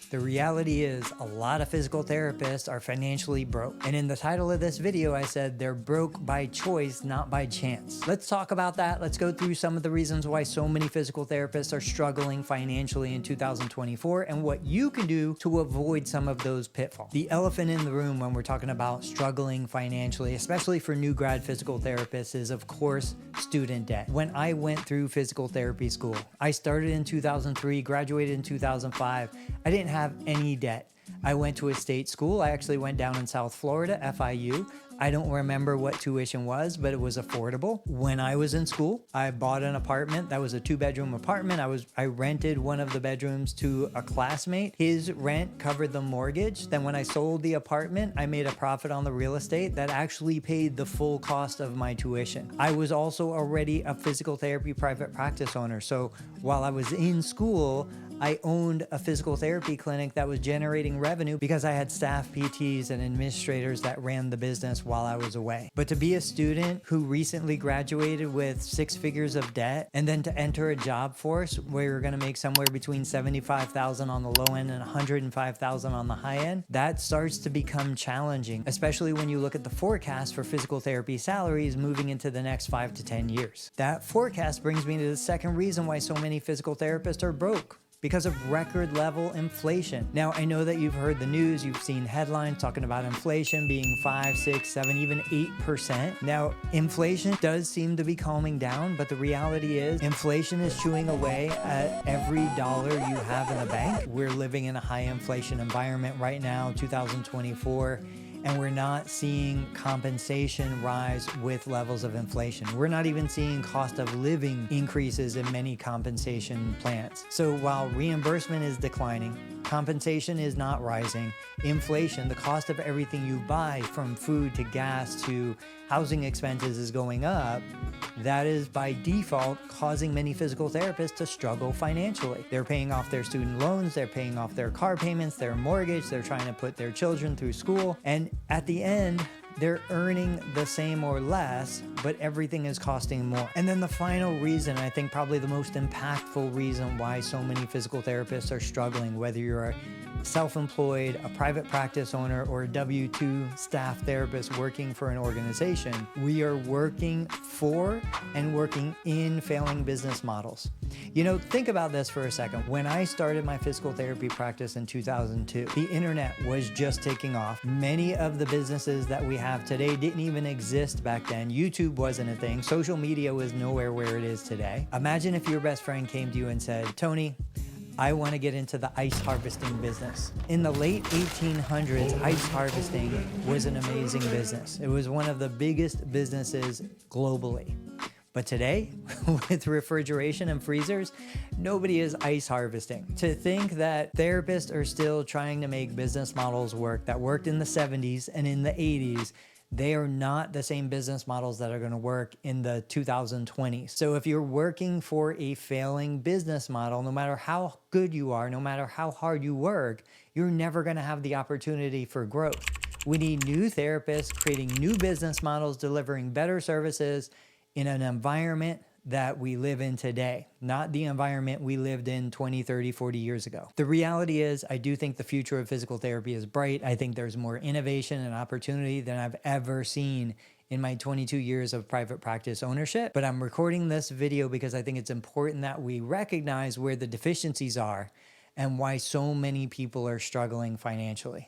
The reality is a lot of physical therapists are financially broke. And in the title of this video, I said they're broke by choice, not by chance. Let's talk about that. Let's go through some of the reasons why so many physical therapists are struggling financially in 2024 and what you can do to avoid some of those pitfalls. The elephant in the room when we're talking about struggling financially, especially for new grad physical therapists, is of course student debt. When I went through physical therapy school, I started in 2003, graduated in 2005. I didn't have any debt. I went to a state school. I actually went down in South Florida, FIU. I don't remember what tuition was, but it was affordable. When I was in school, I bought an apartment that was a 2-bedroom apartment. I rented one of the bedrooms to a classmate. His rent covered the mortgage. Then when I sold the apartment, I made a profit on the real estate that actually paid the full cost of my tuition. I was also already a physical therapy private practice owner. So while I was in school, I owned a physical therapy clinic that was generating revenue because I had staff PTs and administrators that ran the business while I was away. But to be a student who recently graduated with 6 figures of debt and then to enter a job force where you're going to make somewhere between $75,000 on the low end and $105,000 on the high end, that starts to become challenging, especially when you look at the forecast for physical therapy salaries moving into the next 5 to 10 years. That forecast brings me to the second reason why so many physical therapists are broke. Because of record level inflation. Now, I know that you've heard the news, you've seen headlines talking about inflation being 5, 6, 7, even 8%. Now, inflation does seem to be calming down, but the reality is inflation is chewing away at every dollar you have in the bank. We're living in a high inflation environment right now, 2024. And we're not seeing compensation rise with levels of inflation. We're not even seeing cost of living increases in many compensation plans. So while reimbursement is declining, compensation is not rising, inflation, the cost of everything you buy from food to gas to housing expenses is going up. That is by default causing many physical therapists to struggle financially. They're paying off their student loans, they're paying off their car payments, their mortgage, they're trying to put their children through school. And at the end, they're earning the same or less, but everything is costing more. And then the final reason, I think probably the most impactful reason why so many physical therapists are struggling, whether you're a self-employed, a private practice owner, or a W-2 staff therapist working for an organization, we are working for and working in failing business models. You know, think about this for a second. When I started my physical therapy practice in 2002, the internet was just taking off. Many of the businesses that we have today didn't even exist back then. YouTube wasn't a thing. Social media was nowhere where it is today. Imagine if your best friend came to you and said, "Tony, I want to get into the ice harvesting business." In the late 1800s, ice harvesting was an amazing business. It was one of the biggest businesses globally. But today, with refrigeration and freezers, nobody is ice harvesting. To think that therapists are still trying to make business models work that worked in the 70s and in the 80s, they are not the same business models that are going to work in the 2020s. So if you're working for a failing business model, no matter how good you are, no matter how hard you work, you're never going to have the opportunity for growth. We need new therapists creating new business models, delivering better services in an environment that we live in today, not the environment we lived in 20, 30, 40 years ago. The reality is, I do think the future of physical therapy is bright. I think there's more innovation and opportunity than I've ever seen in my 22 years of private practice ownership. But I'm recording this video because I think it's important that we recognize where the deficiencies are and why so many people are struggling financially.